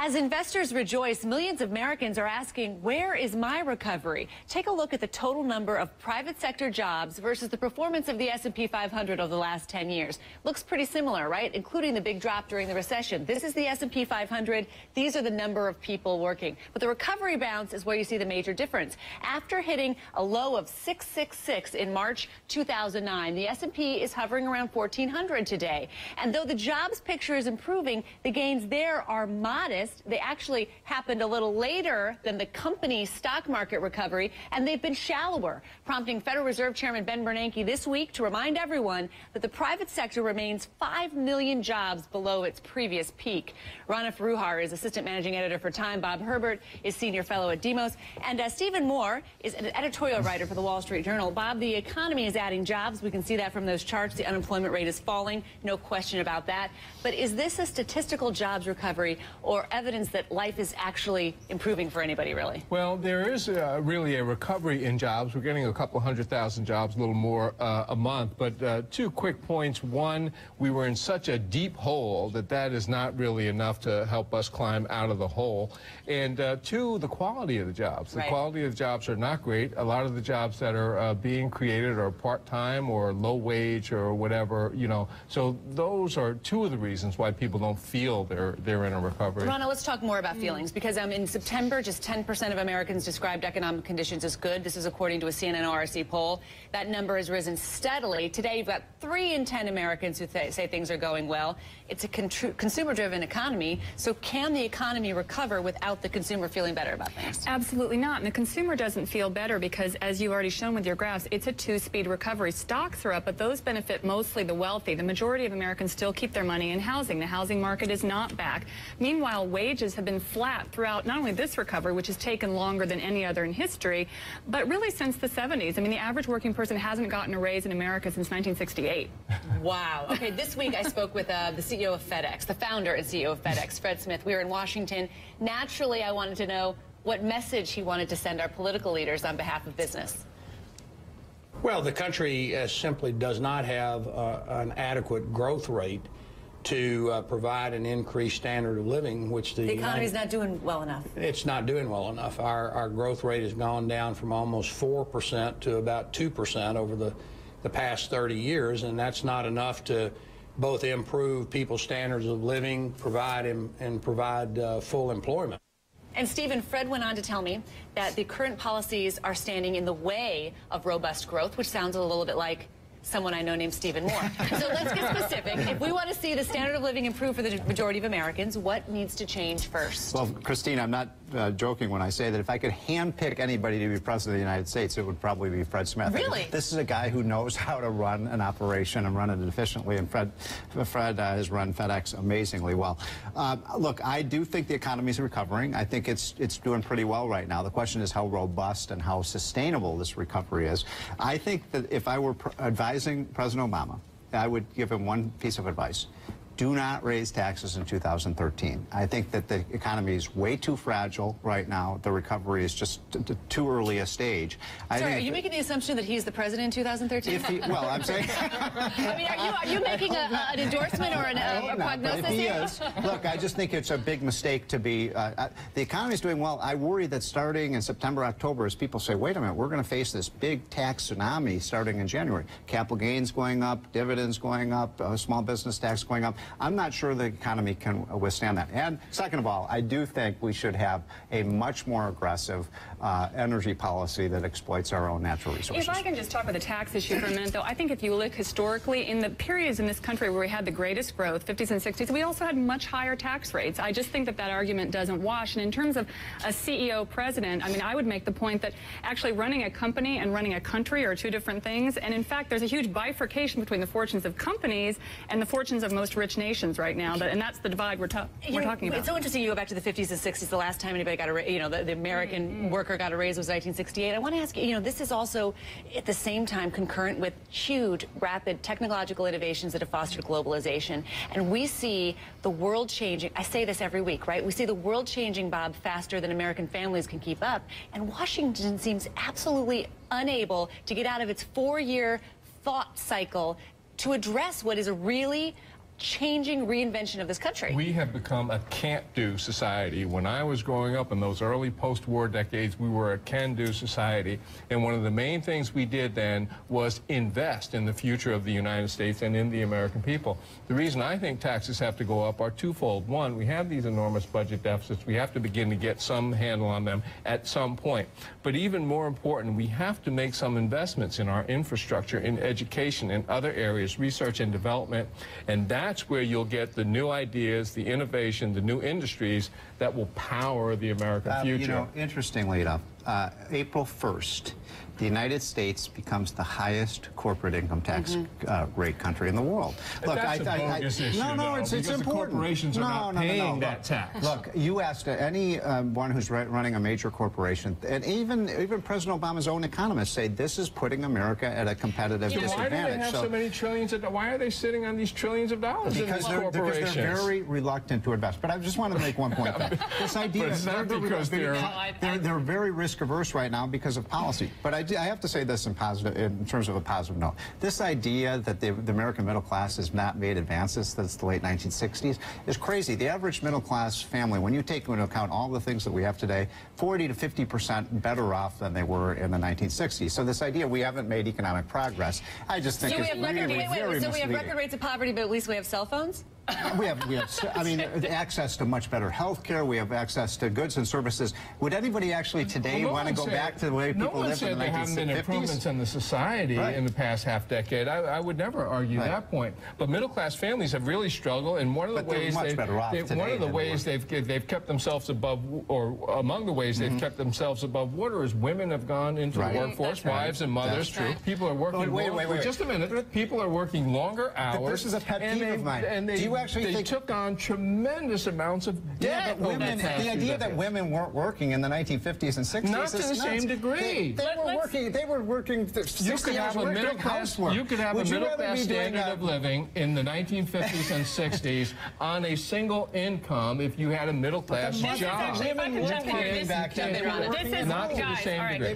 As investors rejoice, millions of Americans are asking, where is my recovery? Take a look at the total number of private sector jobs versus the performance of the S&P 500 over the last 10 years. Looks pretty similar, right? Including the big drop during the recession. This is the S&P 500. These are the number of people working. But the recovery bounce is where you see the major difference. After hitting a low of 666 in March 2009, the S&P is hovering around 1,400 today. And though the jobs picture is improving, the gains there are modest. They actually happened a little later than the company's stock market recovery, and they've been shallower, prompting Federal Reserve Chairman Ben Bernanke this week to remind everyone that the private sector remains 5 million jobs below its previous peak. Rana Foroohar is assistant managing editor for Time. Bob Herbert is senior fellow at Demos. And Stephen Moore is an editorial writer for the Wall Street Journal. Bob, the economy is adding jobs. We can see that from those charts. The unemployment rate is falling. No question about that. But is this a statistical jobs recovery or evidence that life is actually improving for anybody, really? Well, there is really a recovery in jobs. We're getting a couple 100,000 jobs, a little more a month. But 2 quick points. One, we were in such a deep hole that is not really enough to help us climb out of the hole. And 2, the quality of the jobs. The quality of the jobs are not great. A lot of the jobs that are being created are part-time or low wage or whatever, you know. So those are 2 of the reasons why people don't feel they're in a recovery. Rana, let's talk more about feelings, because in September, just 10% of Americans described economic conditions as good. This is according to a CNN ORC poll. That number has risen steadily. Today, you've got 3 in 10 Americans who say things are going well. It's a consumer-driven economy, so can the economy recover without the consumer feeling better about things? Absolutely not. And the consumer doesn't feel better because, as you've already shown with your graphs, it's a 2-speed recovery. Stocks are up, but those benefit mostly the wealthy. The majority of Americans still keep their money in housing. The housing market is not back. Meanwhile, wages have been flat throughout not only this recovery, which has taken longer than any other in history, but really since the 70s. I mean, the average working person hasn't gotten a raise in America since 1968. Wow. Okay, this week I spoke with the CEO of FedEx, the founder and CEO of FedEx, Fred Smith. We were in Washington. Naturally, I wanted to know what message he wanted to send our political leaders on behalf of business. Well, the country simply does not have an adequate growth rate to provide an increased standard of living, which the economy's not doing well enough. It's not doing well enough. Our growth rate has gone down from almost 4% to about 2% over the past 30 years, and that's not enough to both improve people's standards of living, provide full employment. And Stephen, Fred went on to tell me that the current policies are standing in the way of robust growth, which sounds a little bit like someone I know named Stephen Moore. So let's get specific. If we want to see the standard of living improve for the majority of Americans, what needs to change first? Well, Christine, I'm not joking when I say that if I could handpick anybody to be president of the United States, it would probably be Fred Smith. Really? This is a guy who knows how to run an operation and run it efficiently, and Fred has run FedEx amazingly well. Look, I do think the economy is recovering. I think it's doing pretty well right now. The question is how robust and how sustainable this recovery is. I think that if I were advising President Obama, I would give him one piece of advice. Do not raise taxes in 2013. I think that the economy is way too fragile right now. The recovery is just too early a stage. Sorry, are you making the assumption that he's the president in 2013? Well, I'm saying... I mean, are you making an endorsement or a prognosis here? Look, I just think it's a big mistake to be... the economy is doing well. I worry that starting in September, October, as people say, wait a minute, we're going to face this big tax tsunami starting in January. Capital gains going up, dividends going up, small business tax going up. I'm not sure the economy can withstand that. And second of all, I do think we should have a much more aggressive energy policy that exploits our own natural resources. If I can just talk about the tax issue for a minute, though, I think if you look historically, in the periods in this country where we had the greatest growth, 50s and 60s, we also had much higher tax rates. I just think that argument doesn't wash. And in terms of a CEO president, I mean, I would make the point that actually running a company and running a country are 2 different things. And in fact, there's a huge bifurcation between the fortunes of companies and the fortunes of most rich nations right now, and that's the divide we're talking about. It's so interesting you go back to the 50s and 60s. The last time anybody got a raise, the American worker got a raise was 1968. I want to ask you, this is also at the same time concurrent with huge, rapid technological innovations that have fostered globalization. And we see the world changing. I say this every week, right? We see the world changing, Bob, faster than American families can keep up. And Washington seems absolutely unable to get out of its 4-year thought cycle to address what is a really changing reinvention of this country. We have become a can't-do society. When I was growing up in those early post-war decades, we were a can-do society. And one of the main things we did then was invest in the future of the United States and in the American people. The reason I think taxes have to go up are twofold. One, we have these enormous budget deficits. We have to begin to get some handle on them at some point. But even more important, we have to make some investments in our infrastructure, in education, in other areas, research and development. And that's where you'll get the new ideas, the innovation, the new industries that will power the American future. You know, interestingly enough, April 1st, the United States becomes the highest corporate income tax rate country in the world. Look, that's a bogus issue, no, it's because important. The corporations are not paying that tax. Look, you asked anyone who's running a major corporation, and even President Obama's own economists say this is putting America at a competitive disadvantage. Why do they have so many trillions of dollars? Why are they sitting on these trillions of dollars in these corporations? Because they're very reluctant to invest. But I just want to make one point. This idea, but it's not because they're very risk averse right now because of policy. But I have to say this in terms of a positive note. This idea that the American middle class has not made advances since the late 1960s is crazy. The average middle class family, when you take into account all the things that we have today, 40 to 50% better off than they were in the 1960s. So this idea we haven't made economic progress, I just think So we it's have really, record, very so we have record rates of poverty, but at least we have cell phones? We have, I mean, access to much better health care. We have access to goods and services. Would anybody actually today want to go back to the way people lived in the 1950s? No one said there haven't been improvements in the society in the past half decade. I would never argue that point. But middle class families have really struggled, and one of the ways they've kept themselves above, or among the ways they've kept themselves above water, is women have gone into the workforce, wives and mothers. That's true. People are working. Wait. Just a minute. People are working longer hours. This is a pet peeve of mine. And they took on tremendous amounts of debt. Yeah, but women, the idea that women weren't working in the 1950s and 60s not to the same degree. They were working 60 hours a week housework. You could have a middle class standard of living in the 1950s and 60s on a single income if you had a middle class job.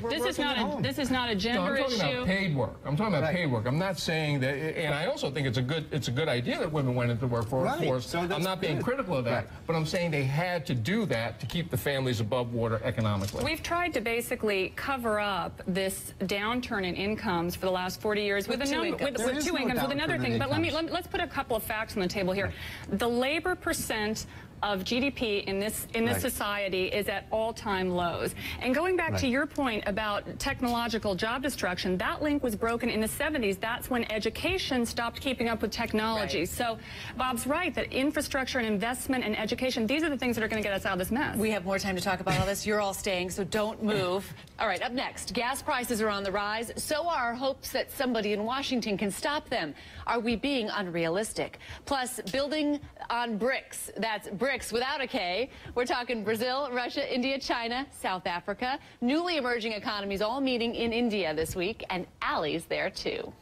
This is not a gender issue. I'm talking about paid work. I'm talking about paid work. I'm not saying that, and I also think it's a good idea that women went into the workforce. So I'm not being critical of that, but I'm saying they had to do that to keep the families above water economically. We've tried to basically cover up this downturn in incomes for the last 40 years with two incomes, with another thing. But let's put a couple of facts on the table here. The labor percent of GDP in this society is at all-time lows. And going back to your point about technological job destruction, that link was broken in the 70s. That's when education stopped keeping up with technology. So Bob's right that infrastructure and investment and education, these are the things that are going to get us out of this mess. We have more time to talk about all this. You're all staying, so don't move. All right, up next, gas prices are on the rise. So are our hopes that somebody in Washington can stop them. Are we being unrealistic? Plus, building on bricks. That's bricks without a K. We're talking Brazil, Russia, India, China, South Africa. Newly emerging economies all meeting in India this week, and Allie's there too.